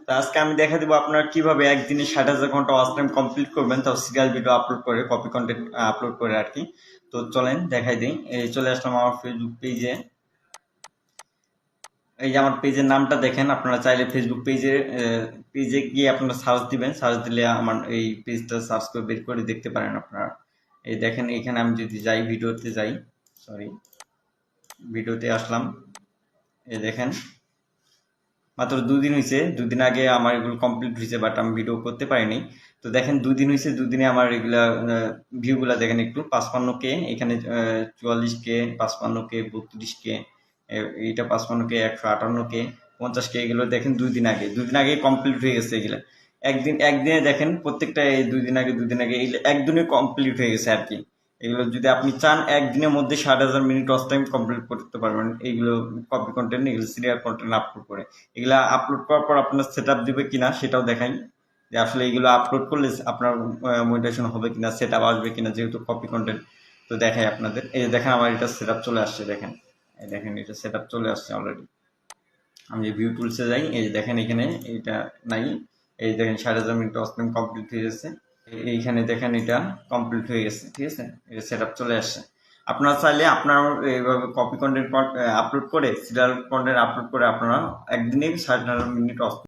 তো আজকে আমি দেখা দিব আপনারা কিভাবে একদিনে 60,000 ঘন্টা ওয়াচ টাইম কমপ্লিট করবেন, তাও সিরিয়াল ভিডিও আপলোড করে, কপি কন্টেন্ট আপলোড করে আর কি। তো চলেন দেখাই দিই। এই চলে আসলাম আমার ফেসবুক পেজে। এই যে আমার পেজের নামটা দেখেন, আপনারা চাইলে ফেসবুক পেজে গিয়ে আপনারা সার্চ দিবেন, সার্চ দিলে আমার এই পেজটা সার্চ করে বের করে দেখতে পারেন আপনারা। এই দেখেন এখানে আমি যদি যাই, ভিডিওতে যাই, সরি, ভিডিওতে আসলাম। এই দেখেন মাত্র 2 দিন হয়েছে, 2 দিন আগে আমার এগুলো কমপ্লিট হয়েছে, বাট আমি ভিডিও করতে পারিনি। তো দেখেন 2 দিন হয়েছে, 2 দিনে আমার এগুলা ভিউগুলা দেখেন একটু, 55K, এখানে 44K, 55K, 32K, এইটা 55K, 158K, 50K, এগুলো দেখেন 2 দিন আগে কমপ্লিট হয়ে গেছে এগুলা। একদিনে দেখেন প্রত্যেকটা, এই 2 দিন আগে এগুলো একদিনে কমপ্লিট হয়ে গেছে আর কি। এগুলো যদি আপনি চান একদিনের মধ্যে 60,000 মিনিট ওয়াচ টাইম কমপ্লিট করতে পারবেন এইগুলো কপি কন্টেন্ট, এগুলো সিরিয়াল কন্টেন্ট আপলোড করে। এগুলা আপলোড করার পর আপনার সেট আপ দিবে কিনা সেটাও দেখাই, যে আসলে এগুলো আপলোড করলে আপনার মনিটাইজেশন হবে কিনা, সেট আপ আসবে কিনা, যেহেতু কপি কন্টেন্ট। তো দেখাই আপনাদের, এই যে দেখেন আমার এটা সেট আপ চলে আসছে, দেখেন এই দেখেন এটা সেট আপ চলে আসছে অলরেডি। আমি যে ভিউ টুলসে যাই, এই যে দেখেন এখানে এটা নাই, এই দেখেন 60,000 মিনিট ওয়াচ টাইম কমপ্লিট হয়ে গেছে। এইখানে দেখেন এটা কমপ্লিট হয়ে গেছে, ঠিক আছে, এটা সেট আপ চলে আসছে। আপনারা চাইলে আপনার এইভাবে কপি কন্টেন্ট আপলোড করে, সিরিয়াল কন্টেন্ট আপলোড করে আপনারা একদিনেই 60,000 মিনিট